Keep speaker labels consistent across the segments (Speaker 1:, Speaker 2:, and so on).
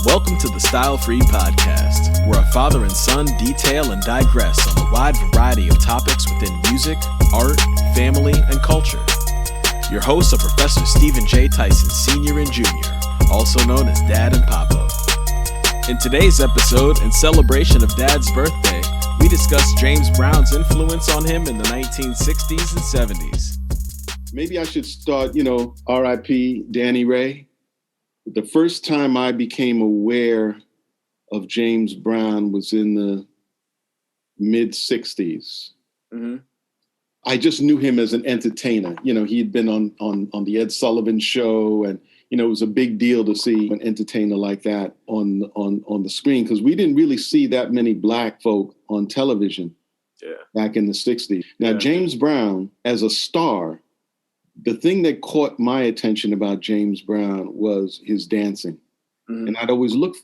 Speaker 1: Welcome to the Style Free Podcast, where a father and son detail and digress on a wide variety of topics within music, art, family, and culture. Your hosts are Professor Stephen J. Tyson Sr. and Jr., also known as Dad and Papo. In today's episode, in celebration of Dad's birthday, we discuss James Brown's influence on him in the 1960s and 70s.
Speaker 2: Maybe I should start, R.I.P. Danny Ray. The first time I became aware of James Brown was in the mid-60s. Mm-hmm. I just knew him as an entertainer. He had been on the Ed Sullivan Show, and, it was a big deal to see an entertainer like that on the screen, because we didn't really see that many Black folk on television back in the 60s. Now, James Brown, as a star, the thing that caught my attention about James Brown was his dancing. Mm-hmm. And I always look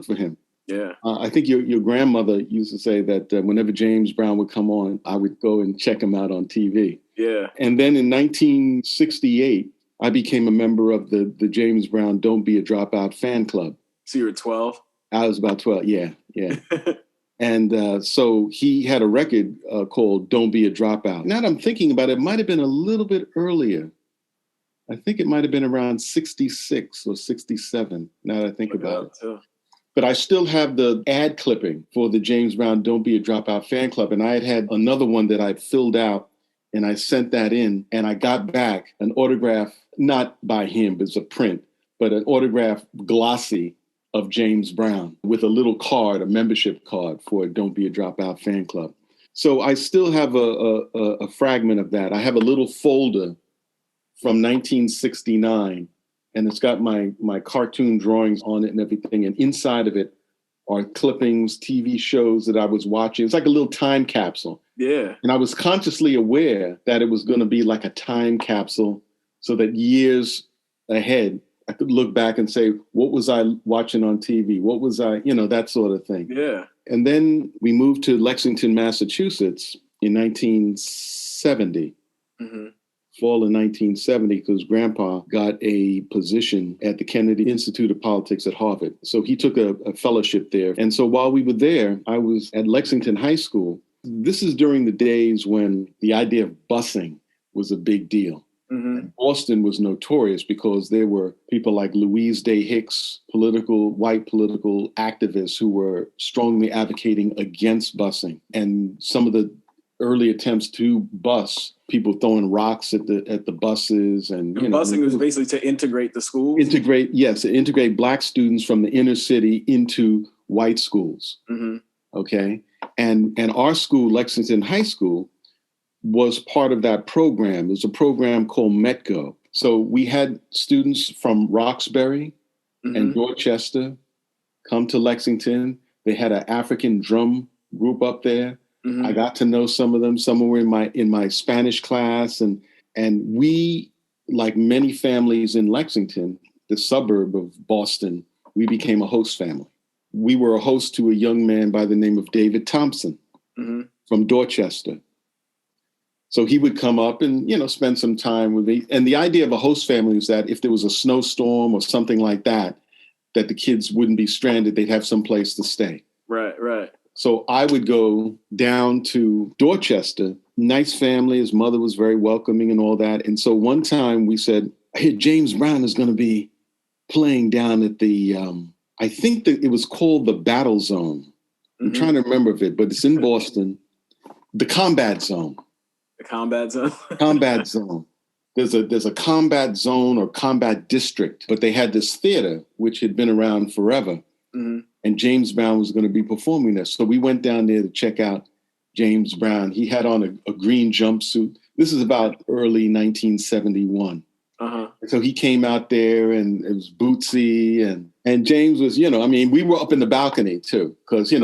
Speaker 2: for him. Yeah. I think your grandmother used to say that whenever James Brown would come on, I would go and check him out on TV. Yeah. And then in 1968, I became a member of the James Brown Don't Be a Dropout fan club.
Speaker 1: So you were 12?
Speaker 2: I was about 12. Yeah. And so he had a record called Don't Be a Dropout. Now that I'm thinking about it, it might have been a little bit earlier. I think it might have been around 66 or 67, now that I think about it. Too. But I still have the ad clipping for the James Brown Don't Be a Dropout fan club. And I had another one that I'd filled out, and I sent that in, and I got back an autograph, not by him, but it's a print, but an autograph glossy of James Brown with a little card, a membership card for Don't Be a Dropout fan club. So I still have a fragment of that. I have a little folder from 1969, and it's got my cartoon drawings on it and everything. And inside of it are clippings, TV shows that I was watching. It's like a little time capsule. Yeah. And I was consciously aware that it was going to be like a time capsule, so that years ahead, I could look back and say, what was I watching on TV? What was I, that sort of thing. Yeah. And then we moved to Lexington, Massachusetts in 1970, fall of 1970, because Grandpa got a position at the Kennedy Institute of Politics at Harvard. So he took a fellowship there. And so while we were there, I was at Lexington High School. This is during the days when the idea of busing was a big deal. Mm-hmm. Boston was notorious because there were people like Louise Day Hicks, white political activists who were strongly advocating against busing. And some of the early attempts to bus, people throwing rocks at the buses, and
Speaker 1: busing was basically to integrate the schools.
Speaker 2: Integrate Black students from the inner city into white schools. Mm-hmm. Okay, and our school, Lexington High School, was part of that program. It was a program called METGO. So we had students from Roxbury and Dorchester come to Lexington. They had an African drum group up there. Mm-hmm. I got to know some of them. Some were in my Spanish class. And we, like many families in Lexington, the suburb of Boston, we became a host family. We were a host to a young man by the name of David Thompson from Dorchester. So he would come up and, spend some time with me. And the idea of a host family is that if there was a snowstorm or something like that, that the kids wouldn't be stranded. They'd have some place to stay.
Speaker 1: Right.
Speaker 2: So I would go down to Dorchester. Nice family. His mother was very welcoming and all that. And so one time we said, hey, James Brown is going to be playing down at the, I think that it was called the Battle Zone. I'm trying to remember it, but it's in Boston. The Combat Zone.
Speaker 1: The Combat Zone?
Speaker 2: Combat Zone. There's a combat zone or combat district, but they had this theater, which had been around forever. Mm-hmm. And James Brown was going to be performing there. So we went down there to check out James Brown. He had on a green jumpsuit. This is about early 1971. So he came out there, and it was Bootsy, and James was, we were up in the balcony too, because, we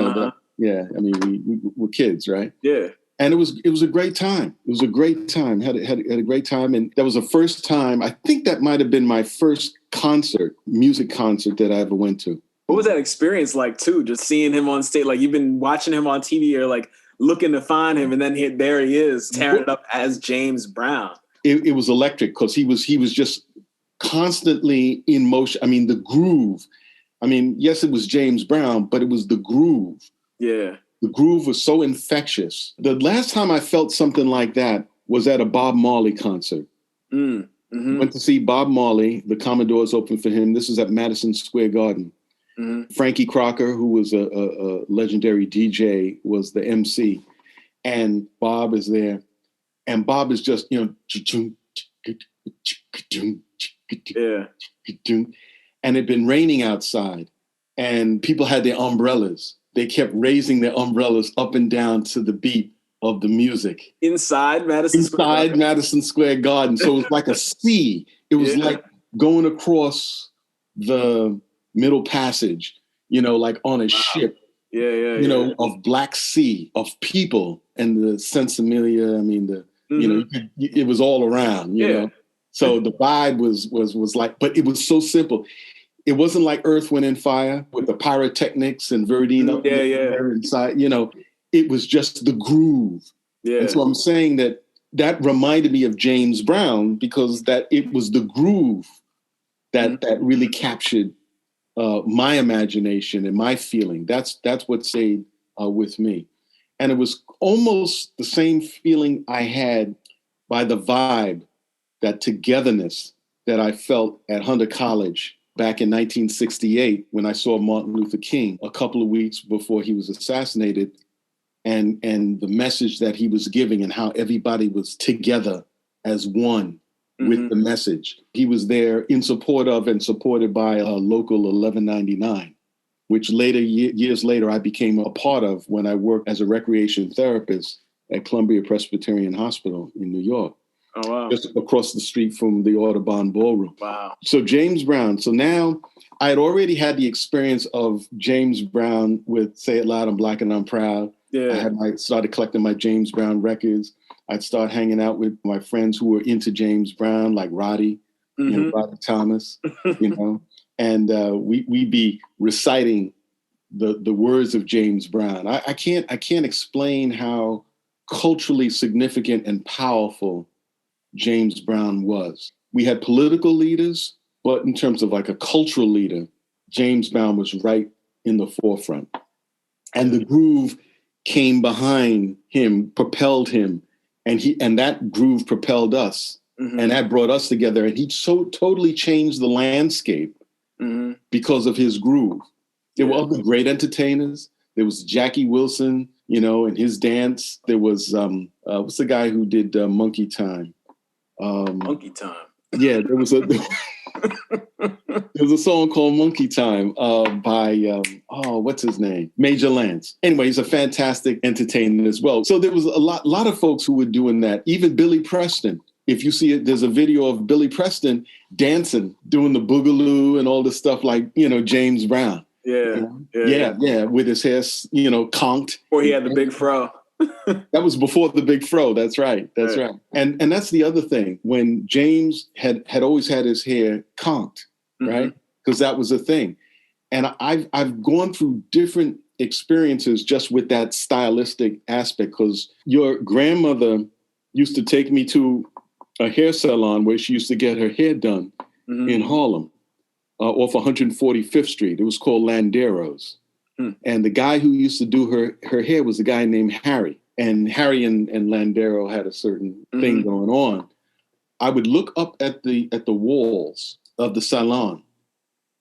Speaker 2: were kids, right? Yeah. And it was a great time. It was a great time. Had a great time. And that was the first time, I think that might have been my first music concert that I ever went to.
Speaker 1: What was that experience like too? Just seeing him on stage, like you've been watching him on TV or like looking to find him, and then there he is tearing it up as James Brown.
Speaker 2: It was electric because he was just constantly in motion. I mean, the groove I mean, yes, it was James Brown, but it was the groove.
Speaker 1: Yeah.
Speaker 2: The groove was so infectious. The last time I felt something like that was at a Bob Marley concert. Went to see Bob Marley. The Commodores opened for him. This was at Madison Square Garden. Frankie Crocker, who was a legendary DJ, was the MC. And Bob is there. And Bob is just, you know,
Speaker 1: yeah.
Speaker 2: And it'd been raining outside. And people had their umbrellas. They kept raising their umbrellas up and down to the beat of the music.
Speaker 1: Inside Madison
Speaker 2: Square Garden. So it was like a sea. It was like going across the Middle Passage, you know, like on a ship. You know, of Black Sea, of people, and the Sensimilia. I mean, you know, it was all around, you know. So the vibe was like, but it was so simple. It wasn't like Earth, Wind, and Fire with the pyrotechnics and Verdine up there inside. You know, it was just the groove. Yeah. And so I'm saying that reminded me of James Brown because that it was the groove that really captured my imagination and my feeling. That's what stayed with me. And it was almost the same feeling I had by the vibe, that togetherness that I felt at Hunter College back in 1968 when I saw Martin Luther King a couple of weeks before he was assassinated, and the message that he was giving and how everybody was together as one with the message. He was there in support of and supported by a local 1199, which years later I became a part of when I worked as a recreation therapist at Columbia Presbyterian Hospital in New York.
Speaker 1: Oh, wow.
Speaker 2: Just across the street from the Audubon Ballroom.
Speaker 1: Wow.
Speaker 2: So James Brown. So now I had already had the experience of James Brown with Say It Loud, I'm Black and I'm Proud. Yeah. I started collecting my James Brown records. I'd start hanging out with my friends who were into James Brown, like Roddy, you know, Roddy Thomas, you know, and we'd be reciting the words of James Brown. I can't explain how culturally significant and powerful James Brown was. We had political leaders, but in terms of like a cultural leader, James Brown was right in the forefront. And the groove came behind him, propelled him, and that groove propelled us. And that brought us together. And he so totally changed the landscape because of his groove. There were other great entertainers. There was Jackie Wilson, you know, and his dance. There was, what's the guy who did Monkey Time?
Speaker 1: Monkey Time.
Speaker 2: Yeah, there was a song called Monkey Time by what's his name? Major Lance. Anyway, he's a fantastic entertainer as well. So there was a lot of folks who were doing that. Even Billy Preston. If you see it, there's a video of Billy Preston dancing, doing the boogaloo and all this stuff like, you know, James Brown.
Speaker 1: Yeah,
Speaker 2: with his hair, you know, conked.
Speaker 1: Or he had the big fro.
Speaker 2: That was before the big fro. That's right. Right. And that's the other thing. When James had always had his hair conked, right? Because that was a thing. And I've gone through different experiences just with that stylistic aspect. Because your grandmother used to take me to a hair salon where she used to get her hair done in Harlem, off 145th Street. It was called Landeros. And the guy who used to do her hair was a guy named Harry. And Harry and Landero had a certain thing going on. I would look up at the walls of the salon,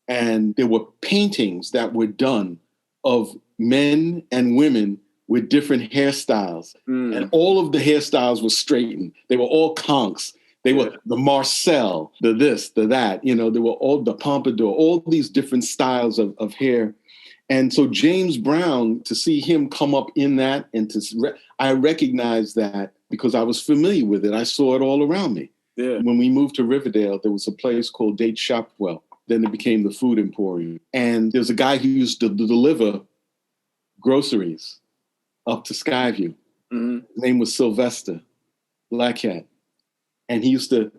Speaker 2: and there were paintings that were done of men and women with different hairstyles. And all of the hairstyles were straightened. They were all conks. They were the Marcel, the this, the that. You know, they were all the pompadour, all these different styles of hair. And so James Brown, to see him come up in that, and I recognized that because I was familiar with it. I saw it all around me. Yeah. When we moved to Riverdale, there was a place called Date Shopwell. Then it became the Food Emporium. And there's a guy who used to deliver groceries up to Skyview. His name was Sylvester, black cat. And he used to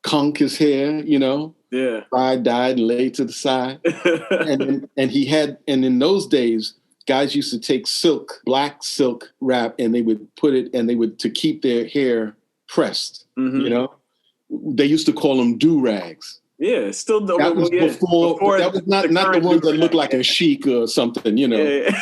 Speaker 2: conk his hair, you know, dyed and laid to the side. and in those days, guys used to take black silk wrap, and they would put it, and they would, to keep their hair pressed, you know, they used to call them do-rags.
Speaker 1: Yeah, still
Speaker 2: that was before that was not the ones that look like a chic or something, you know.
Speaker 1: Yeah.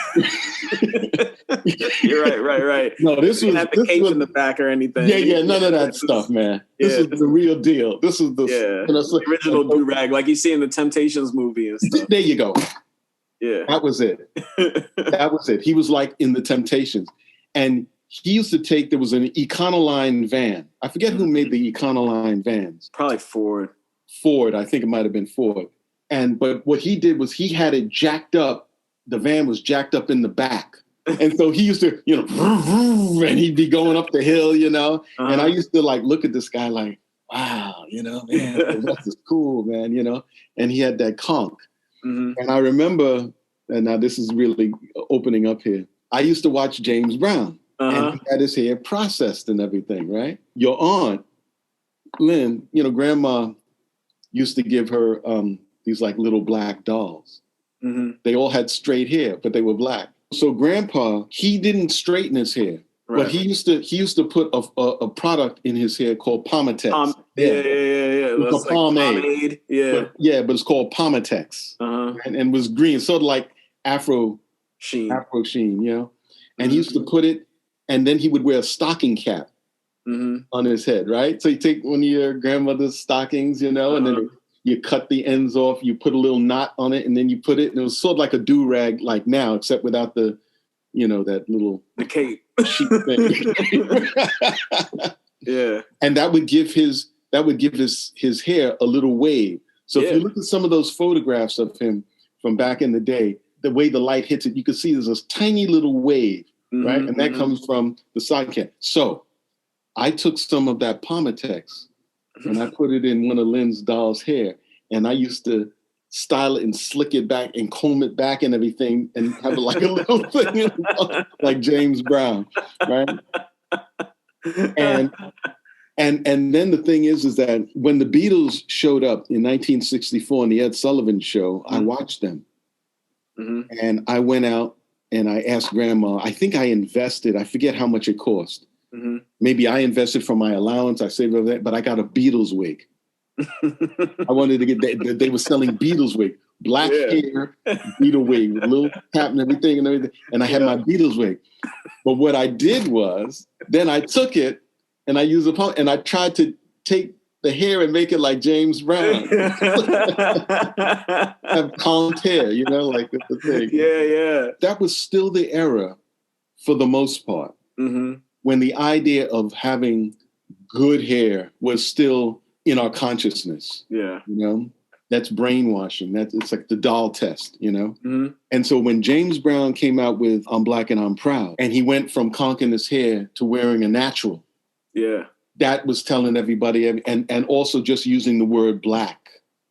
Speaker 1: You're right.
Speaker 2: No, this was
Speaker 1: have the cape in the back or anything.
Speaker 2: Yeah, none of that stuff, man. This is the real deal. This is the
Speaker 1: original do rag, like you see in the Temptations movie and stuff.
Speaker 2: There you go.
Speaker 1: Yeah,
Speaker 2: that was it. That was it. He was like in the Temptations, and he used to take. There was an Econoline van. I forget who made the Econoline vans.
Speaker 1: Probably Ford.
Speaker 2: I think it might have been Ford. But what he did was he had it jacked up. The van was jacked up in the back. And so he used to, and he'd be going up the hill, and I used to like look at this guy like, wow, man, this is cool, man, and he had that conch. Mm-hmm. And I remember, and now this is really opening up here, I used to watch James Brown, and he had his hair processed and everything, right? Your aunt, Lynn, grandma used to give her these like little black dolls. Mm-hmm. They all had straight hair, but they were black. So Grandpa, he didn't straighten his hair, but he used to put a product in his hair called Pomatex.
Speaker 1: Yeah.
Speaker 2: It's a pomade.
Speaker 1: Yeah.
Speaker 2: But it's called Pomatex, and was green, sort of like Afro sheen, And he used to put it, and then he would wear a stocking cap on his head, right? So you take one of your grandmother's stockings, and then you cut the ends off, you put a little knot on it, and then you put it, and it was sort of like a do-rag like now, except without the, that little...
Speaker 1: The cape.
Speaker 2: Sheet thing.
Speaker 1: Yeah.
Speaker 2: And that would give his hair a little wave. So if you look at some of those photographs of him from back in the day, the way the light hits it, you can see there's this tiny little wave, right? And that comes from the side cap. So I took some of that Pomatex and I put it in one of Lynn's doll's hair, and I used to style it and slick it back and comb it back and everything, and have it like a little thing, like James Brown, right? And then the thing is that when the Beatles showed up in 1964 on the Ed Sullivan Show, I watched them, and I went out and I asked Grandma. I think I invested. I forget how much it cost. Maybe I invested from my allowance. I saved over that, but I got a Beatles wig. I wanted to get they were selling Beatles wig, black hair, Beatle wig, with a little cap and everything. And I had my Beatles wig. But what I did was, then I took it and I used and I tried to take the hair and make it like James Brown. Have combed hair, like the thing.
Speaker 1: Yeah.
Speaker 2: That was still the era for the most part. When the idea of having good hair was still in our consciousness. Yeah. That's brainwashing. It's like the doll test, And so when James Brown came out with I'm Black and I'm Proud, and he went from conking his hair to wearing a natural. Yeah. That was telling everybody, and also just using the word black.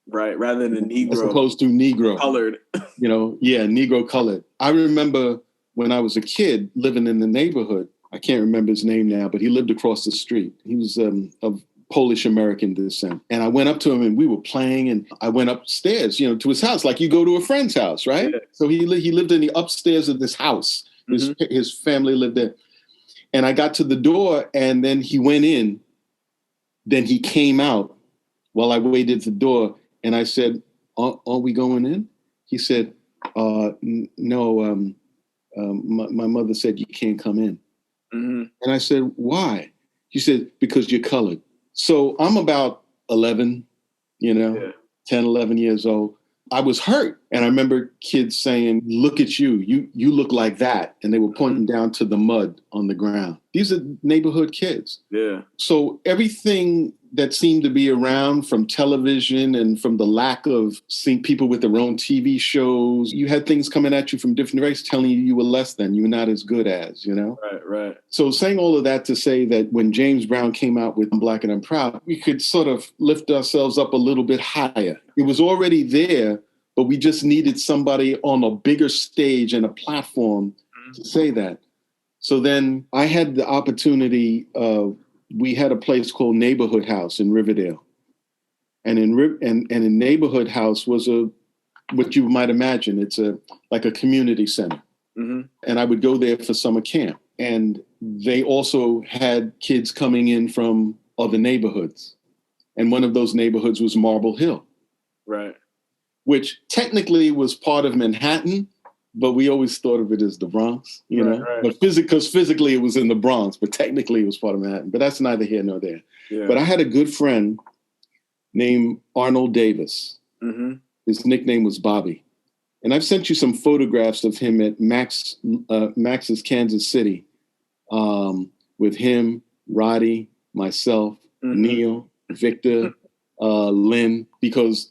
Speaker 1: Right. Rather than Negro.
Speaker 2: As opposed to Negro.
Speaker 1: Colored.
Speaker 2: Negro colored. I remember when I was a kid living in the neighborhood, I can't remember his name now, but he lived across the street. He was of Polish-American descent. And I went up to him and we were playing, and I went upstairs, to his house, like you go to a friend's house, right? Yeah. So he lived in the upstairs of this house. His family lived there. And I got to the door, and then he went in. Then he came out while I waited at the door. And I said, are we going in? He said, no, my mother said you can't come in. And I said, why? He said, because you're colored. So I'm about 11, 10, 11 years old. I was hurt. And I remember kids saying, look at you. You look like that. And they were pointing down to the mud on the ground. These are neighborhood kids. Yeah. So everything that seemed to be around, from television and from the lack of seeing people with their own TV shows, you had things coming at you from different directions telling you were less than, you were not as good as, Right. So saying all of that to say that when James Brown came out with I'm Black and I'm Proud, we could sort of lift ourselves up a little bit higher. It was already there, but we just needed somebody on a bigger stage and a platform to say that. So then I had the opportunity of, we had a place called Neighborhood House in Riverdale. And in Neighborhood House was what you might imagine, it's like a community center. And I would go there for summer camp. And they also had kids coming in from other neighborhoods. And one of those neighborhoods was Marble Hill.
Speaker 1: Right.
Speaker 2: which technically was part of Manhattan, but we always thought of it as the Bronx, you know.
Speaker 1: Right.
Speaker 2: But because physically it was in the Bronx, but technically it was part of Manhattan. But that's neither here nor there.
Speaker 1: Yeah.
Speaker 2: But I had a good friend named Arnold Davis.
Speaker 1: Mm-hmm.
Speaker 2: His nickname was Bobby. And I've sent you some photographs of him at Max's Kansas City, with him, Roddy, myself, Neil, Victor, Lynn, because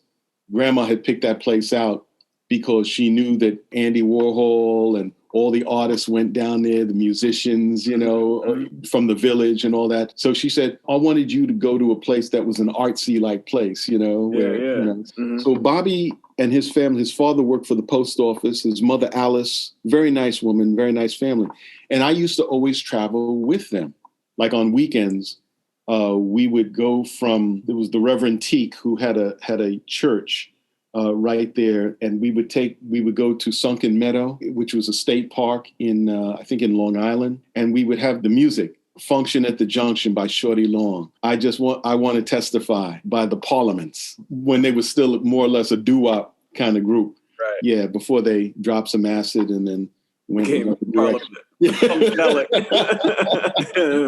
Speaker 2: Grandma had picked that place out because she knew that Andy Warhol and all the artists went down there, the musicians, you know, from the Village and all that. So she said, I wanted you to go to a place that was an artsy like place, you know. Where, you know. So Bobby and his family, his father worked for the post office, his mother, Alice, very nice woman, very nice family. And I used to always travel with them. Like on weekends, we would go there was the Reverend Teak, who had a church right there, and we would go to Sunken Meadow, which was a state park in I think in Long Island, and we would have the music Function at the Junction by Shorty Long. I Want to Testify by the Parliaments, when they were still more or less a doo-wop kind of group. Right. Yeah, before they dropped some acid and then went in Parliament.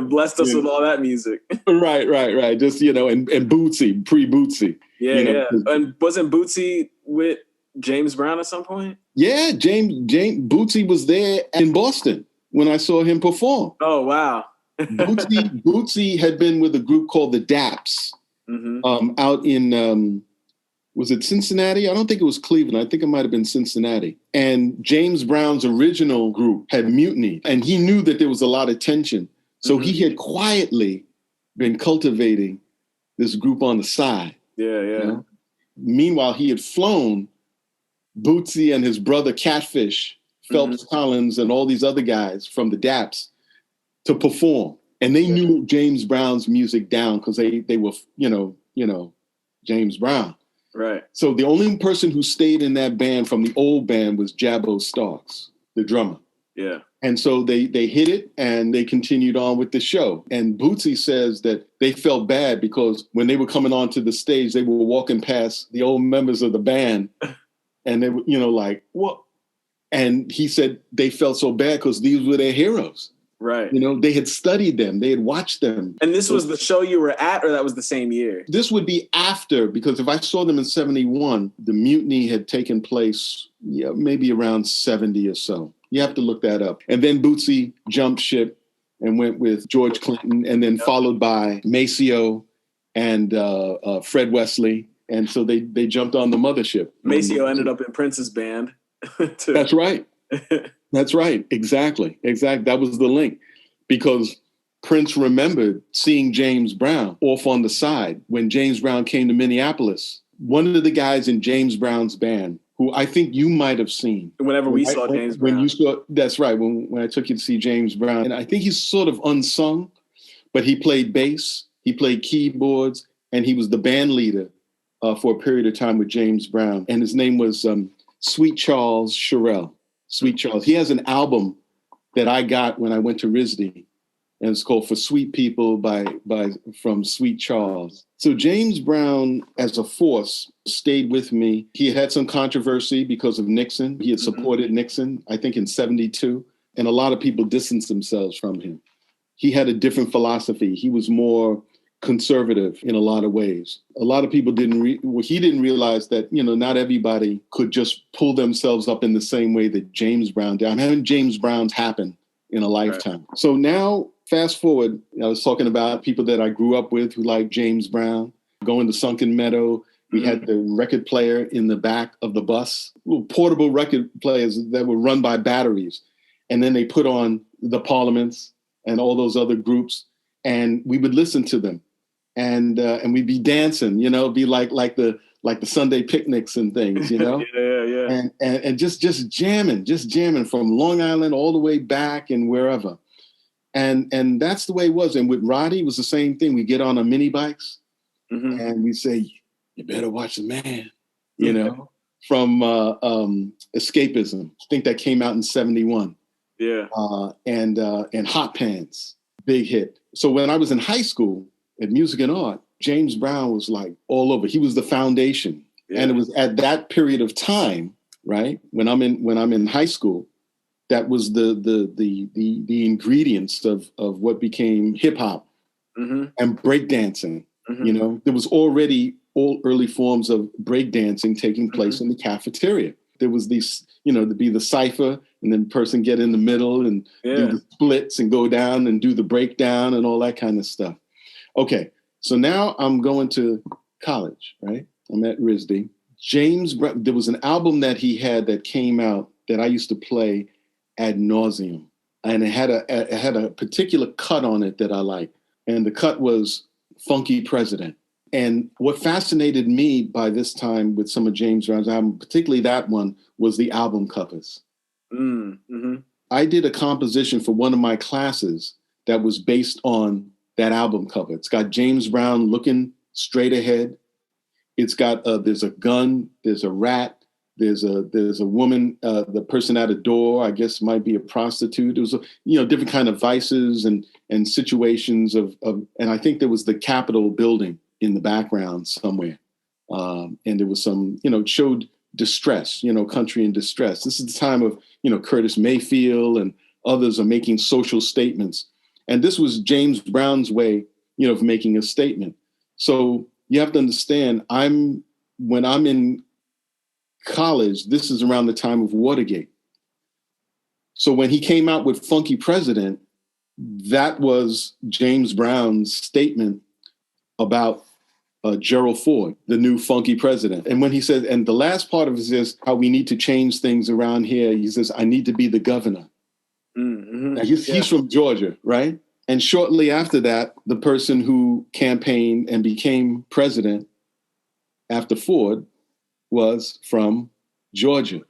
Speaker 1: Blessed us with all that music.
Speaker 2: Right. Just, you know, and Bootsy, pre-Bootsy.
Speaker 1: Yeah, you know, And wasn't Bootsy with James Brown at some point?
Speaker 2: Yeah, James Bootsy was there in Boston when I saw him perform.
Speaker 1: Oh, wow.
Speaker 2: Bootsy had been with a group called the Daps out in, was it Cincinnati? I don't think it was Cleveland. I think it might have been Cincinnati. And James Brown's original group had mutinied, and he knew that there was a lot of tension. So he had quietly been cultivating this group on the side.
Speaker 1: Yeah.
Speaker 2: You know? Meanwhile, he had flown Bootsy and his brother Catfish, Phelps Collins, and all these other guys from the Daps to perform. And they knew James Brown's music down because they were, you know, James Brown.
Speaker 1: Right.
Speaker 2: So the only person who stayed in that band from the old band was Jabbo Starks, the drummer.
Speaker 1: Yeah.
Speaker 2: And so they hit it and they continued on with the show. And Bootsy says that they felt bad because when they were coming onto the stage, they were walking past the old members of the band and they were, you know, like, what? And he said they felt so bad because these were their heroes.
Speaker 1: Right.
Speaker 2: You know, they had studied them. They had watched them.
Speaker 1: And this was the show you were at, or that was the same year?
Speaker 2: This would be after, because if I saw them in 71, the mutiny had taken place maybe around 70 or so. You have to look that up. And then Bootsy jumped ship and went with George Clinton, and then followed by Maceo and Fred Wesley. And so they jumped on the mothership.
Speaker 1: Maceo ended up in Prince's band.
Speaker 2: That's right. That's right. Exactly. That was the link, because Prince remembered seeing James Brown off on the side when James Brown came to Minneapolis. One of the guys in James Brown's band, who I think you might have seen.
Speaker 1: Whenever we saw James Brown.
Speaker 2: When you saw, that's right, when I took you to see James Brown. And I think he's sort of unsung, but he played bass, he played keyboards, and he was the band leader for a period of time with James Brown. And his name was Sweet Charles Sherrill. Sweet Charles. He has an album that I got when I went to RISD, and it's called For Sweet People from Sweet Charles. So James Brown, as a force, stayed with me. He had some controversy because of Nixon. He had supported Nixon, I think in 72, and a lot of people distanced themselves from him. He had a different philosophy. He was more conservative in a lot of ways. A lot of people he didn't realize that, you know, not everybody could just pull themselves up in the same way that James Brown did. I'm having James Browns happen in a lifetime. Right. So now, fast forward, I was talking about people that I grew up with who liked James Brown, going to Sunken Meadow. We had the record player in the back of the bus, little portable record players that were run by batteries. And then they put on the Parliaments and all those other groups, and we would listen to them. And we'd be dancing, you know, be like the Sunday picnics and things, you know, and just jamming from Long Island all the way back and wherever, and that's the way it was. And with Roddy, it was the same thing. We get on our mini bikes, and we say, "You better watch the man," you know, from Escapism. I think that came out in 71. Yeah, and Hot Pants, big hit. So when I was in high school at Music and Art, James Brown was like all over. He was the foundation And it was at that period of time, right, when I'm in high school, that was the ingredients of what became hip hop and breakdancing. You know, there was already all early forms of breakdancing taking place in the cafeteria. There was these, to be the cipher, and then person get in the middle and do the splits and go down and do the breakdown and all that kind of stuff. Okay, so now I'm going to college, right? I'm at RISD. James Brown, there was an album that he had that came out that I used to play ad nauseum, and it had a particular cut on it that I liked, and the cut was Funky President. And what fascinated me by this time with some of James Brown's album, particularly that one, was the album covers. I did a composition for one of my classes that was based on that album cover. It's got James Brown looking straight ahead. It's got there's a gun, there's a rat, there's a woman, the person at a door, I guess might be a prostitute. It was different kind of vices and situations of and I think there was the Capitol building in the background somewhere. And there was some, it showed distress, country in distress. This is the time of, Curtis Mayfield and others are making social statements. And this was James Brown's way, of making a statement. So you have to understand, when I'm in college, this is around the time of Watergate. So when he came out with Funky President, that was James Brown's statement about Gerald Ford, the new funky president. And when he says, and the last part of it is how we need to change things around here. He says, I need to be the governor. Now, he's from Georgia, right? And shortly after that, the person who campaigned and became president after Ford was from Georgia,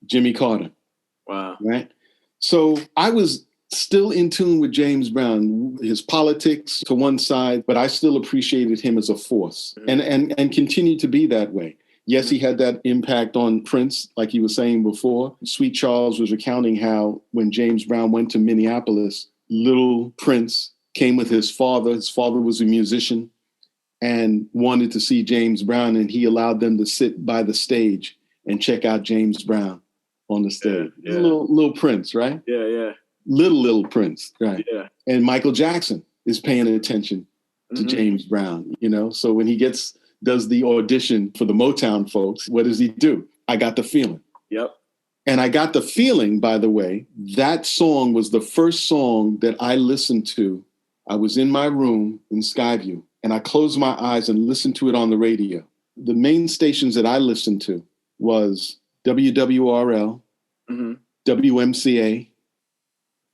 Speaker 2: Jimmy Carter.
Speaker 3: Wow.
Speaker 2: Right? So I was still in tune with James Brown, his politics to one side, but I still appreciated him as a force and continued to be that way. Yes, he had that impact on Prince, like he was saying before. Sweet Charles was recounting how when James Brown went to Minneapolis, little Prince came with his father. His father was a musician and wanted to see James Brown, and he allowed them to sit by the stage and check out James Brown on the stage.
Speaker 3: Yeah.
Speaker 2: Little Prince, right?
Speaker 3: Yeah.
Speaker 2: Little Prince, right?
Speaker 3: Yeah.
Speaker 2: And Michael Jackson is paying attention to James Brown, So when he does the audition for the Motown folks, what does he do? I Got the Feeling.
Speaker 3: Yep.
Speaker 2: And I Got the Feeling, by the way, that song was the first song that I listened to. I was in my room in Skyview, and I closed my eyes and listened to it on the radio. The main stations that I listened to was WWRL, WMCA,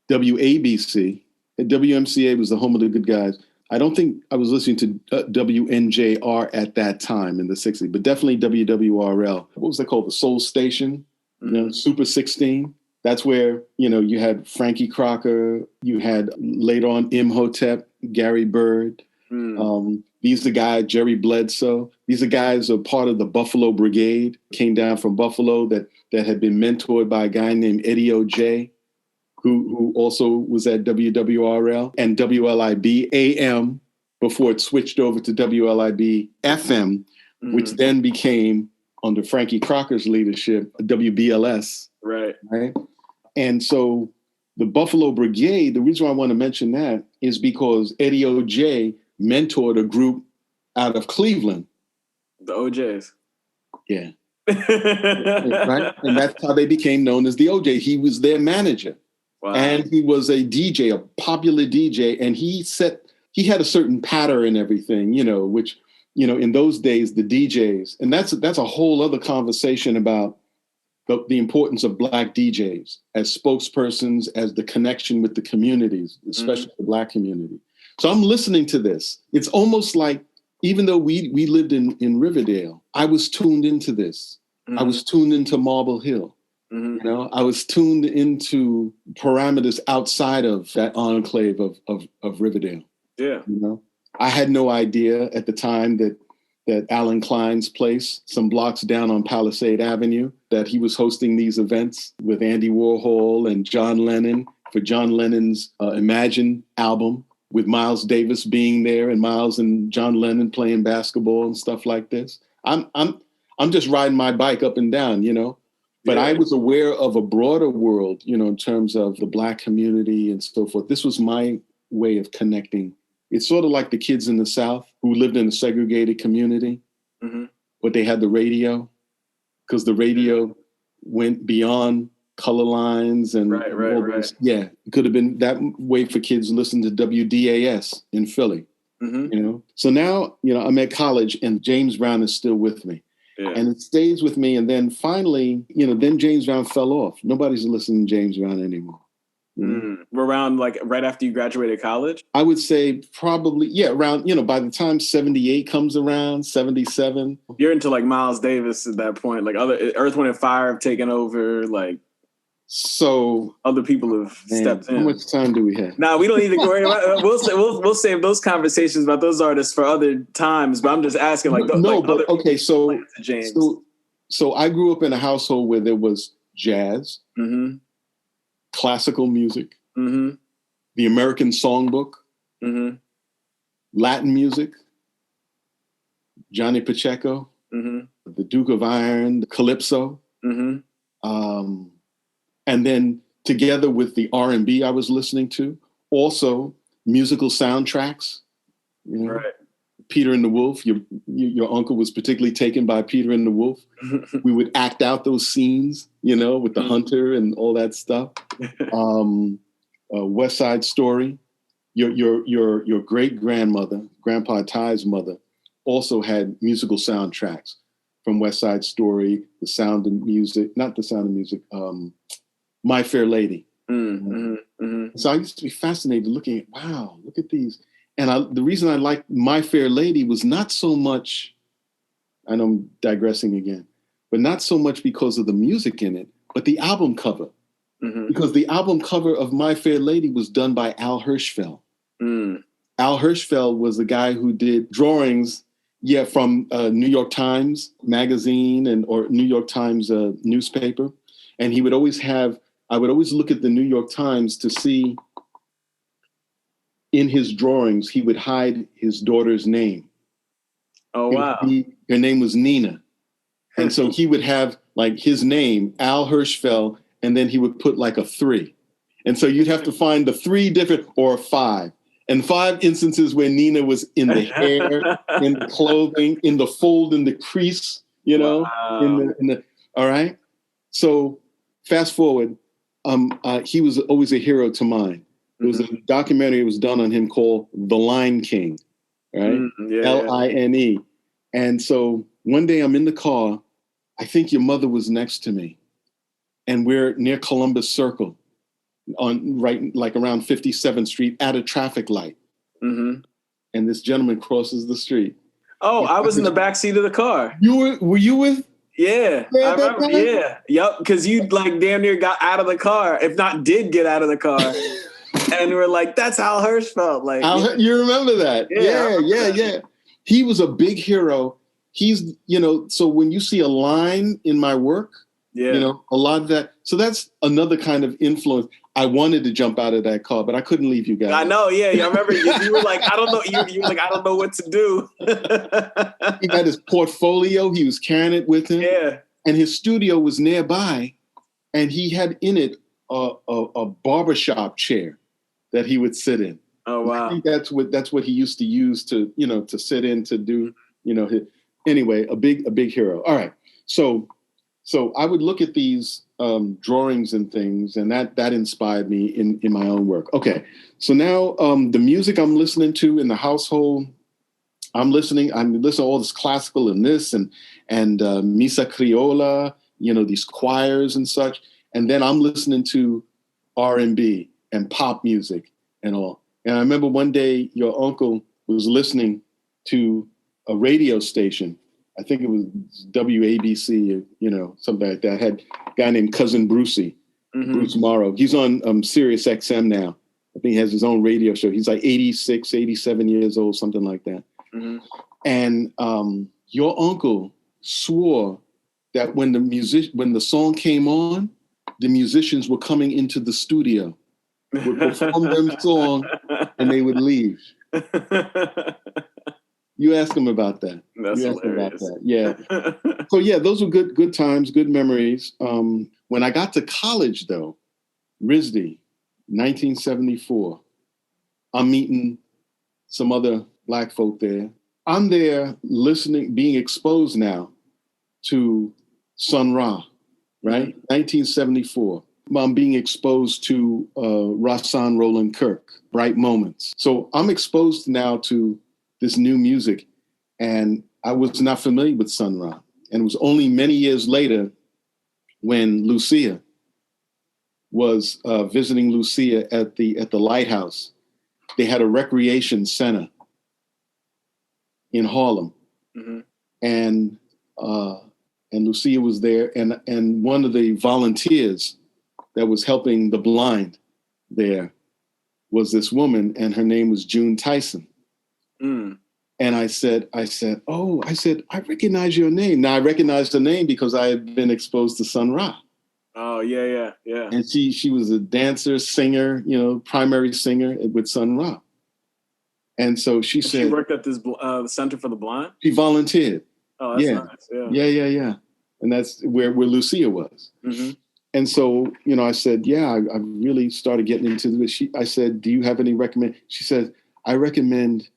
Speaker 2: WABC. And WMCA was the home of the good guys. I don't think I was listening to WNJR at that time in the 60s, but definitely WWRL. What was that called? The Soul Station, Super 16. That's where, you had Frankie Crocker, you had later on Imhotep, Gary Bird. These are guys, Jerry Bledsoe. These are guys who are part of the Buffalo Brigade, came down from Buffalo that had been mentored by a guy named Eddie O'J, who also was at WWRL and WLIB AM before it switched over to WLIB FM, which then became, under Frankie Crocker's leadership, WBLS.
Speaker 3: Right.
Speaker 2: And so the Buffalo Brigade, the reason why I want to mention that is because Eddie O'J mentored a group out of Cleveland.
Speaker 3: The OJs.
Speaker 2: Yeah. Right? And that's how they became known as the OJ. He was their manager.
Speaker 3: Wow.
Speaker 2: And he was a DJ, a popular DJ, and he had a certain pattern and everything, which, in those days, the DJs, and that's a whole other conversation about the importance of Black DJs as spokespersons, as the connection with the communities, especially the Black community. So I'm listening to this. It's almost like, even though we lived in Riverdale, I was tuned into this. I was tuned into Marble Hill. I was tuned into parameters outside of that enclave of Riverdale.
Speaker 3: Yeah.
Speaker 2: I had no idea at the time that Alan Klein's place, some blocks down on Palisade Avenue, that he was hosting these events with Andy Warhol and John Lennon for John Lennon's Imagine album, with Miles Davis being there and Miles and John Lennon playing basketball and stuff like this. I'm just riding my bike up and down, But I was aware of a broader world, in terms of the Black community and so forth. This was my way of connecting. It's sort of like the kids in the South who lived in a segregated community, but they had the radio, because the radio went beyond color lines and
Speaker 3: right.
Speaker 2: Yeah, it could have been that way for kids listening to WDAS in Philly. So now, I'm at college and James Brown is still with me. Yeah. And it stays with me. And then finally, then James Brown fell off. Nobody's listening to James Brown anymore.
Speaker 3: Around like right after you graduated college?
Speaker 2: I would say probably, around, by the time 78 comes around, 77.
Speaker 3: You're into like Miles Davis at that point, like other Earth, Wind and Fire have taken over, like.
Speaker 2: So
Speaker 3: other people have stepped in.
Speaker 2: How much time do we have?
Speaker 3: Nah, we don't need to worry about it. We'll save those conversations about those artists for other times. But I'm just asking,
Speaker 2: So I grew up in a household where there was jazz, classical music, the American Songbook, Latin music, Johnny Pacheco, the Duke of Iron, Calypso. And then together with the R&B I was listening to, also musical soundtracks.
Speaker 3: Right.
Speaker 2: Peter and the Wolf. Your uncle was particularly taken by Peter and the Wolf. We would act out those scenes, with the hunter and all that stuff. West Side Story. Your great grandmother, Grandpa Ty's mother, also had musical soundtracks from West Side Story, The Sound of Music, not The Sound of Music. My Fair Lady. So I used to be fascinated looking at, wow, look at these. And the reason I liked My Fair Lady was not so much, I know I'm digressing again, but not so much because of the music in it, but the album cover. Because the album cover of My Fair Lady was done by Al Hirschfeld. Al Hirschfeld was the guy who did drawings, from New York Times magazine or New York Times newspaper. And he would always I would always look at the New York Times to see in his drawings, he would hide his daughter's name.
Speaker 3: Oh, wow.
Speaker 2: Her name was Nina. And so he would have like his name, Al Hirschfeld, and then he would put like a 3. And so you'd have to find the 3 different or a 5. And 5 instances where Nina was in the hair, in the clothing, in the fold, in the crease,
Speaker 3: Wow.
Speaker 2: in the all right. So fast forward. He was always a hero to mine. There was a documentary that was done on him called The Line King, right? Line. And so one day I'm in the car. I think your mother was next to me. And we're near Columbus Circle around 57th Street at a traffic light. And this gentleman crosses the street.
Speaker 3: Oh, I was in the back seat of the car.
Speaker 2: Were you with?
Speaker 3: Yeah, I remember. Yeah, yep. Because you like damn near got out of the car, if not did get out of the car, and we're like, "That's Al Hirschfeld." Like,
Speaker 2: you remember that? Yeah. He was a big hero. He's, so when you see a line in my work, a lot of that. So that's another kind of influence. I wanted to jump out of that car, but I couldn't leave you guys.
Speaker 3: I know. Yeah, I remember you were like, I don't know. You were like, I don't know what to do.
Speaker 2: He had his portfolio. He was carrying it with him.
Speaker 3: Yeah.
Speaker 2: And his studio was nearby, and he had in it a barbershop chair that he would sit in.
Speaker 3: Oh wow!
Speaker 2: I think that's what he used to use to sit in to do anyway, a big hero. All right, so I would look at these drawings and things, and that inspired me in my own work. Okay, so now the music I'm listening to in the household, I'm listening to all this classical and this and Misa Criolla, these choirs and such, and then I'm listening to R&B and pop music and all. And I remember one day your uncle was listening to a radio station. I think it was WABC, something like that. Had a guy named Cousin Brucey, Bruce Morrow. He's on Sirius XM now. I think he has his own radio show. He's like 86, 87 years old, something like that. And your uncle swore that when the song came on, the musicians were coming into the studio, would perform their song, and they would leave. You ask him about that.
Speaker 3: That's hilarious.
Speaker 2: Yeah. So yeah, those were good times, good memories. When I got to college, though, RISD, 1974, I'm meeting some other Black folk there. I'm there listening, being exposed now to Sun Ra, right? 1974. I'm being exposed to Rahsaan Roland Kirk, Bright Moments. So I'm exposed now to this new music, and I was not familiar with Sun Ra. And it was only many years later when Lucia was visiting Lucia at the Lighthouse. They had a recreation center in Harlem, and Lucia was there, and one of the volunteers that was helping the blind there was this woman, and her name was June Tyson. And I said, I recognize your name. Now I recognized the name because I had been exposed to Sun Ra.
Speaker 3: Oh, yeah.
Speaker 2: And she was a dancer, singer, primary singer with Sun Ra. And so she said...
Speaker 3: She worked at this Center for the Blind?
Speaker 2: She volunteered.
Speaker 3: Oh, that's nice.
Speaker 2: Yeah. And that's where Lucia was. And so, I said, I really started getting into this. I said, do you have any recommend? She said, I recommend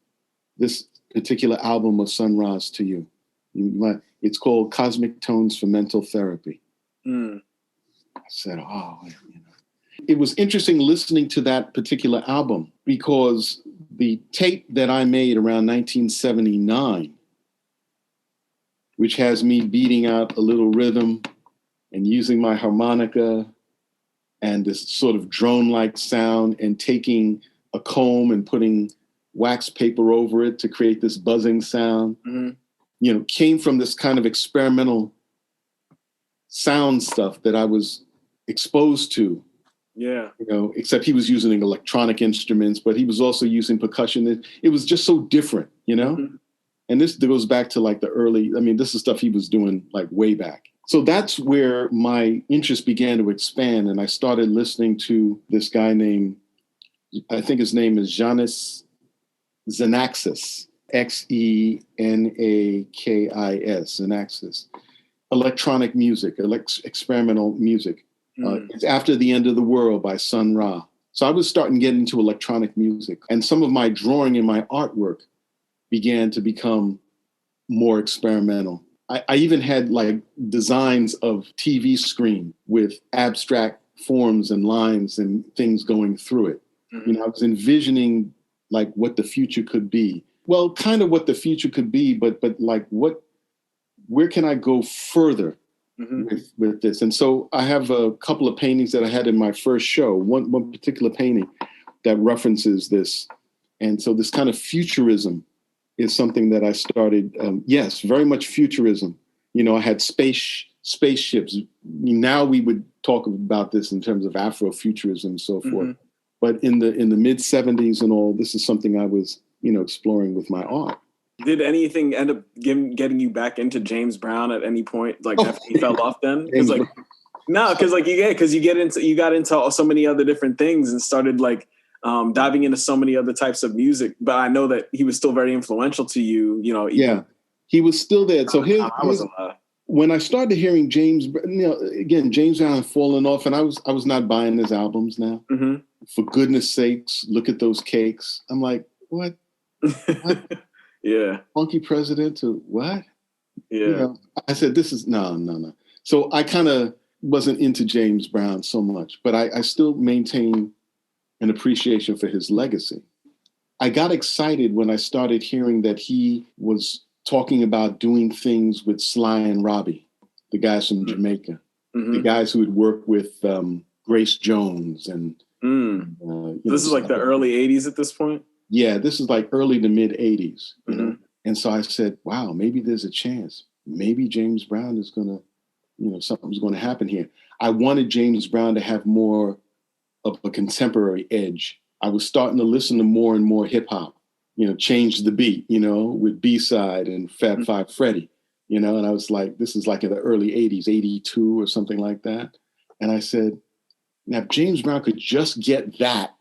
Speaker 2: this particular album of Sun Ra's to you. It's called Cosmic Tones for Mental Therapy. I said, It was interesting listening to that particular album because the tape that I made around 1979, which has me beating out a little rhythm and using my harmonica and this sort of drone-like sound and taking a comb and putting wax paper over it to create this buzzing sound, came from this kind of experimental sound stuff that I was exposed to.
Speaker 3: Yeah.
Speaker 2: Except he was using electronic instruments, but he was also using percussion. It was just so different, And this goes back to like the early, this is stuff he was doing like way back. So that's where my interest began to expand. And I started listening to this guy named, I think his name is Janis Xenakis, Xenakis, Xenakis. Electronic music, experimental music. It's After the End of the World by Sun Ra. So I was starting to get into electronic music. And some of my drawing and my artwork began to become more experimental. I even had like designs of TV screen with abstract forms and lines and things going through it. I was envisioning like what the future could be. Well, kind of what the future could be, but like where can I go further with this? And so I have a couple of paintings that I had in my first show, one particular painting that references this. And so this kind of futurism is something that I started. Yes, very much futurism. I had spaceships. Now we would talk about this in terms of Afrofuturism and so forth. But in the mid 70s and all, this is something I was, exploring with my art.
Speaker 3: Did anything end up getting you back into James Brown at any point? Like after you fell off then? Because you got into so many other different things and started like diving into so many other types of music. But I know that he was still very influential to you.
Speaker 2: He was still there. So when I started hearing James, James Brown had fallen off, and I was not buying his albums now. For goodness sakes, look at those cakes. I'm like, what?
Speaker 3: Yeah.
Speaker 2: Funky President to what?
Speaker 3: Yeah.
Speaker 2: I said, this is no. So I kind of wasn't into James Brown so much, but I still maintain an appreciation for his legacy. I got excited when I started hearing that he was talking about doing things with Sly and Robbie, the guys from Jamaica, the guys who had worked with Grace Jones. And
Speaker 3: this is like the early 80s at this point?
Speaker 2: Yeah, this is like early to mid 80s. And so I said, wow, maybe there's a chance. Maybe James Brown is going to, something's going to happen here. I wanted James Brown to have more of a contemporary edge. I was starting to listen to more and more hip hop, Change the Beat, with B-Side and Fab Five Freddy, and I was like, this is like in the early 80s, 82 or something like that. And I said, now if James Brown could just get that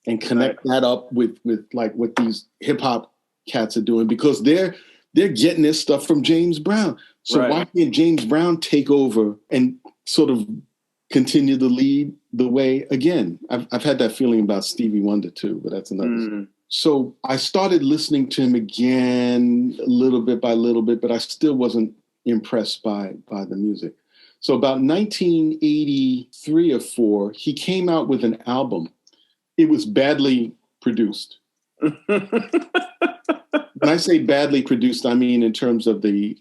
Speaker 2: and connect that up with these hip hop cats are doing because they're getting their stuff from James Brown. So why can't James Brown take over and sort of continue to lead the way again? I've had that feeling about Stevie Wonder too, but that's another story. So I started listening to him again little bit by little bit, but I still wasn't impressed by the music. So about 1983 or 4, he came out with an album. It was badly produced. When I say badly produced, I mean in terms of the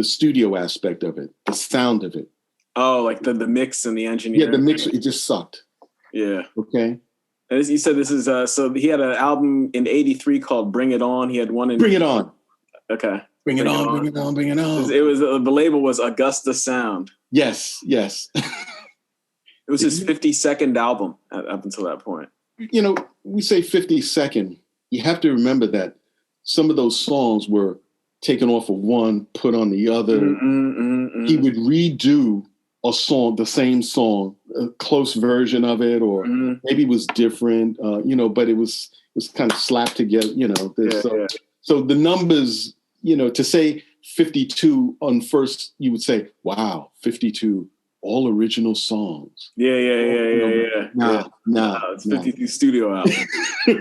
Speaker 2: studio aspect of it, the sound of it.
Speaker 3: Oh, like the mix and the engineering.
Speaker 2: Yeah, the mix, it just sucked.
Speaker 3: Yeah.
Speaker 2: Okay.
Speaker 3: And you said this is, so he had an album in 83 called Bring It On. He had one in...
Speaker 2: Bring It On.
Speaker 3: Okay.
Speaker 2: Bring it on, bring it on, bring it on.
Speaker 3: It was the label was Augusta Sound.
Speaker 2: Yes.
Speaker 3: It was his 52nd album up until that point.
Speaker 2: You know, we say 52nd. You have to remember that some of those songs were taken off of one, put on the other. He would redo a song, the same song, a close version of it, or maybe it was different, but it was kind of slapped together, So the numbers, to say 52 on first, you would say, wow, 52, all original songs.
Speaker 3: Yeah.
Speaker 2: No.
Speaker 3: It's 52 studio albums.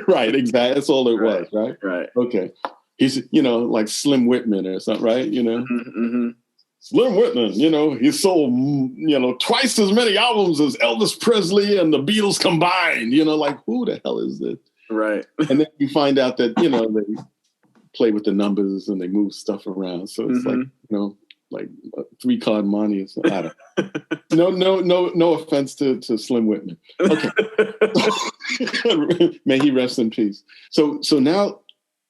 Speaker 2: Right, exactly. That's all it was, right?
Speaker 3: Right.
Speaker 2: Okay. He's, like Slim Whitman or something, right? Slim Whitman, he sold, twice as many albums as Elvis Presley and the Beatles combined. Like, who the hell is this?
Speaker 3: Right.
Speaker 2: And then you find out that, they play with the numbers and they move stuff around. So it's like 3-card money. So I don't. No offense to Slim Whitman. Okay. May he rest in peace. So now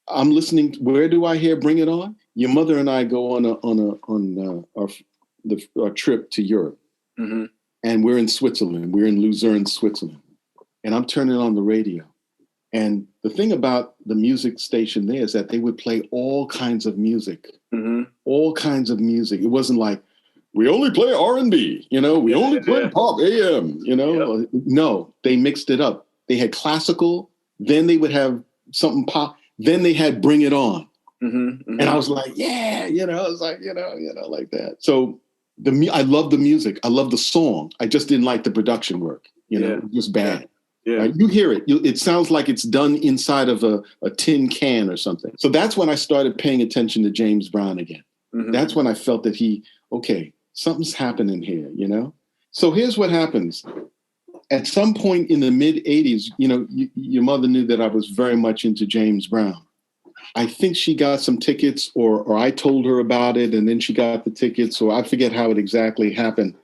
Speaker 2: I'm listening. Where do I hear Bring It On? Your mother and I go on our trip to Europe, and we're in Switzerland. We're in Lucerne, Switzerland, and I'm turning on the radio. And the thing about the music station there is that they would play all kinds of music, all kinds of music. It wasn't like, we only play R&B, we only play pop AM, No, they mixed it up. They had classical, then they would have something pop, then they had Bring It On. And I was like, yeah, I was like, like that. So I love the music. I love the song. I just didn't like the production work, it was bad. Yeah. Right? You hear it. It sounds like it's done inside of a tin can or something. So that's when I started paying attention to James Brown again. That's when I felt that something's happening here, So here's what happens. At some point in the mid-'80s, your mother knew that I was very much into James Brown. I think she got some tickets or I told her about it and then she got the tickets, or I forget how it exactly happened.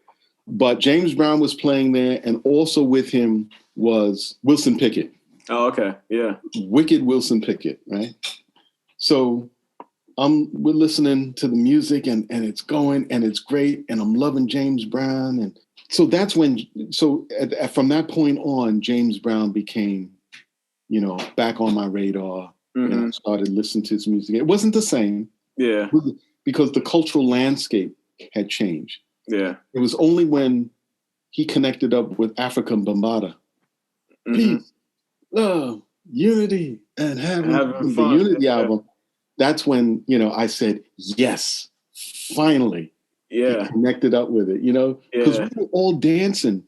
Speaker 2: But James Brown was playing there, and also with him was Wilson Pickett.
Speaker 3: Oh, okay. Yeah.
Speaker 2: Wicked Wilson Pickett, right? So we're listening to the music and it's going and it's great. And I'm loving James Brown. And so that's when, from that point on, James Brown became, back on my radar. And I started listening to his music. It wasn't the same. Yeah. Because the cultural landscape had changed. Yeah. It was only when he connected up with Africa Bambaataa. Peace, love, unity, and having fun. The Unity album. That's when, I said, yes, finally. Yeah. He connected up with it, because we were all dancing.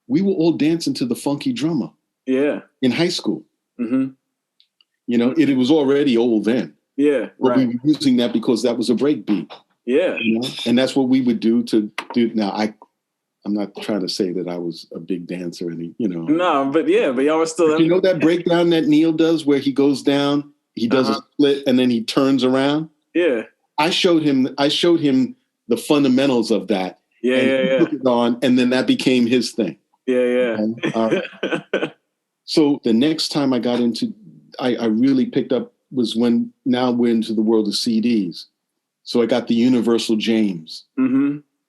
Speaker 2: We were all dancing to the Funky Drummer. Yeah. In high school. It was already old then. Yeah. But we were using that because that was a break beat. Yeah. And that's what we would do. Now, I'm not trying to say that I was a big dancer, No,
Speaker 3: but y'all were still.
Speaker 2: You know that breakdown that Neil does, where he goes down, he does a split, and then he turns around. Yeah, I showed him the fundamentals of that. Yeah, and he took it on, and then that became his thing. Yeah. So the next time I got into, I really picked up was when now we're into the world of CDs. So I got the Universal James.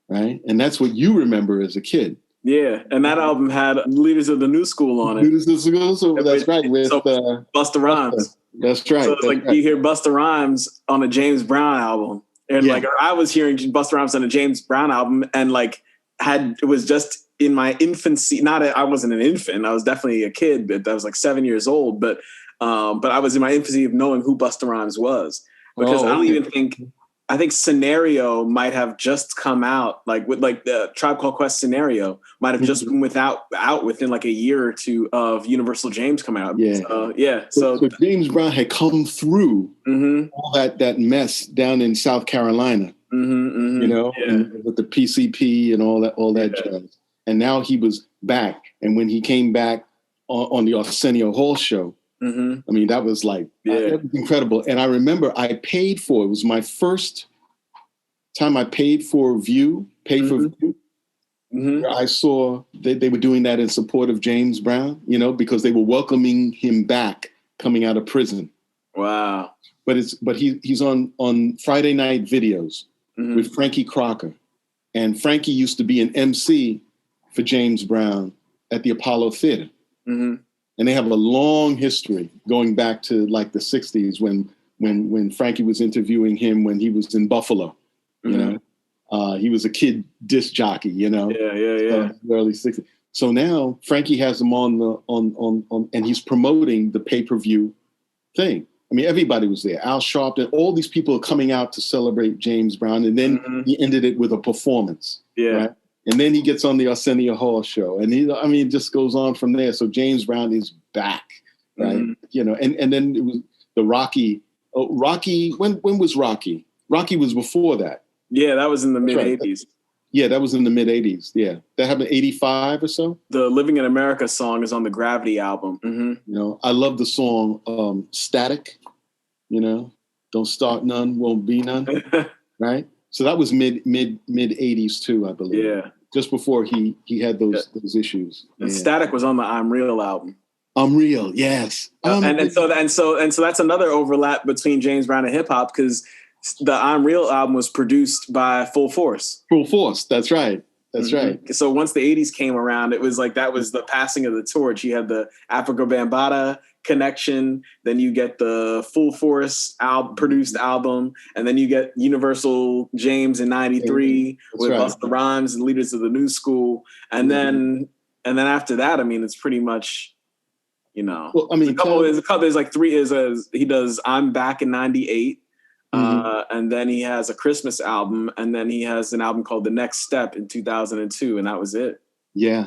Speaker 2: Right? And that's what you remember as a kid.
Speaker 3: Yeah. And that album had Leaders of the New School on it.
Speaker 2: Leaders of the New School, that's right. With
Speaker 3: Busta Rhymes.
Speaker 2: That's right.
Speaker 3: So it's you hear Busta Rhymes on a James Brown album. And I was hearing Busta Rhymes on a James Brown album and it was just in my infancy. I wasn't an infant. I was definitely a kid, but I was 7 years old. But But I was in my infancy of knowing who Busta Rhymes was, because I don't even think, I think Scenario might have just come out, like with like the Tribe Called Quest Scenario might have just been out within like a year or two of Universal James coming out.
Speaker 2: Yeah. So James Brown had come through all that mess down in South Carolina, you know, and with the PCP and all that jazz. And now he was back. And when he came back on the Arsenio Hall show, I mean, that was like, that was incredible. And I remember I paid for, it was my first time I paid for View. Where I saw they were doing that in support of James Brown, you know, because they were welcoming him back coming out of prison.
Speaker 3: Wow.
Speaker 2: But he's on Friday night videos with Frankie Crocker. And Frankie used to be an MC for James Brown at the Apollo Theater. And they have a long history going back to like the 60s when Frankie was interviewing him when he was in Buffalo, you know. He was a kid disc jockey, you know. The early 60s. So now Frankie has him on and he's promoting the pay-per-view thing. I mean, everybody was there. Al Sharpton, all these people are coming out to celebrate James Brown, and then he ended it with a performance. Right? And then he gets on the Arsenio Hall show, and it just goes on from there. So James Brown is back, right? You know, and then it was the Rocky. Oh, Rocky. When was Rocky? Rocky was before that. Yeah,
Speaker 3: that was in the mid 80s.
Speaker 2: Yeah, that was in the mid 80s. Yeah, that happened 85 or so.
Speaker 3: The Living in America song is on the Gravity album.
Speaker 2: You know, I love the song Static. You know, don't start none, won't be none. Right. So that was mid 80s too, I believe.
Speaker 3: Yeah.
Speaker 2: Just before he had those issues.
Speaker 3: And Static was on the I'm Real album.
Speaker 2: I'm Real, yes.
Speaker 3: And so that's another overlap between James Brown and hip hop, because the I'm Real album was produced by Full Force.
Speaker 2: Full Force, that's right. That's right.
Speaker 3: So once the 80s came around, it was like that was the passing of the torch. You had the Africa Bambaataa connection, then you get the Full Force produced album, and then you get Universal James in 93 with Busta Rhymes and Leaders of the New School. And then after that, I mean, it's pretty much, you know, well, I mean, there's like three he does I'm Back in 98. And then he has a Christmas album, and then he has an album called The Next Step in 2002, and that was it. Yeah.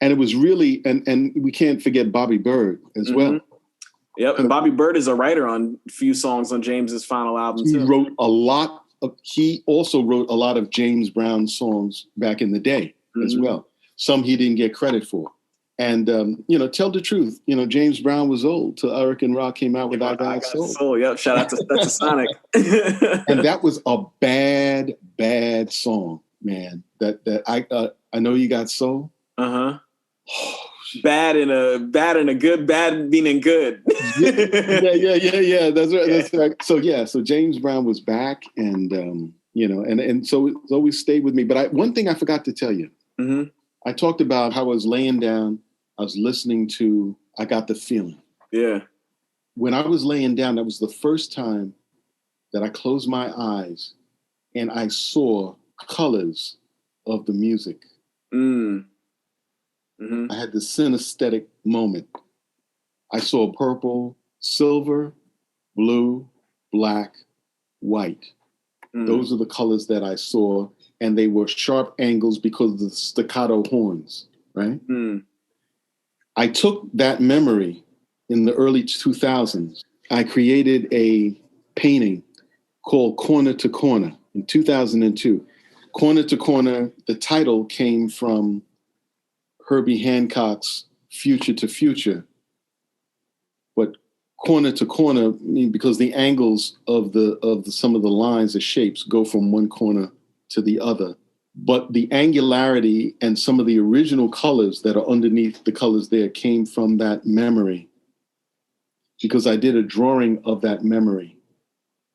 Speaker 2: And it was really, and we can't forget Bobby Bird as well.
Speaker 3: Yep, and Bobby Bird is a writer on a few songs on James's final album too.
Speaker 2: He also wrote a lot of James Brown songs back in the day as well. Some he didn't get credit for. And, you know, tell the truth. You know, James Brown was old till Eric and Rock came out with I Got Soul.
Speaker 3: Yep, shout out to Sonic.
Speaker 2: And that was a bad song, man. That I Know You Got Soul.
Speaker 3: Bad in a good, bad meaning good.
Speaker 2: Yeah. That's right. So James Brown was back, and you know, and so it's always stayed with me. But one thing I forgot to tell you. I talked about how I was laying down, I was listening to I Got the Feeling.
Speaker 3: Yeah.
Speaker 2: When I was laying down, that was the first time that I closed my eyes and I saw colors of the music. I had this synesthetic moment. I saw purple, silver, blue, black, white. Those are the colors that I saw. And they were sharp angles because of the staccato horns, right? I took that memory in the early 2000s. I created a painting called Corner to Corner in 2002. Corner to Corner, the title came from Herbie Hancock's Future to Future. But corner to corner, I mean, because the angles of some of the lines, the shapes go from one corner to the other, but the angularity and some of the original colors that are underneath the colors there came from that memory, because I did a drawing of that memory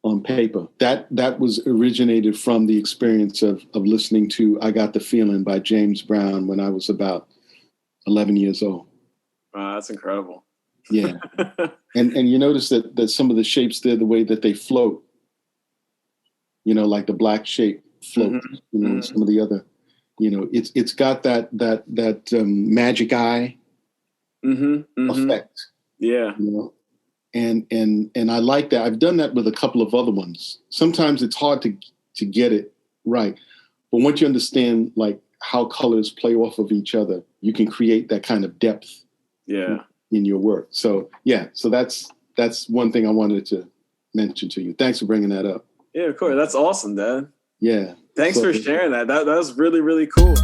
Speaker 2: on paper. That was originated from the experience of listening to I Got the Feeling by James Brown when I was about 11 years old.
Speaker 3: Wow, that's incredible.
Speaker 2: Yeah. and you notice that some of the shapes there, the way that they float, you know, like the black shape float, you know, some of the other, you know, it's got that magic eye effect
Speaker 3: Yeah.
Speaker 2: You know, and I like that. I've done that with a couple of other ones. Sometimes it's hard to get it right, but once you understand like how colors play off of each other, you can create that kind of depth.
Speaker 3: Yeah.
Speaker 2: In your work. So yeah, so that's one thing I wanted to mention to you. Thanks for bringing that up.
Speaker 3: Yeah, of course. That's awesome, Dad.
Speaker 2: Yeah.
Speaker 3: Thanks for sharing that. That was really, really cool.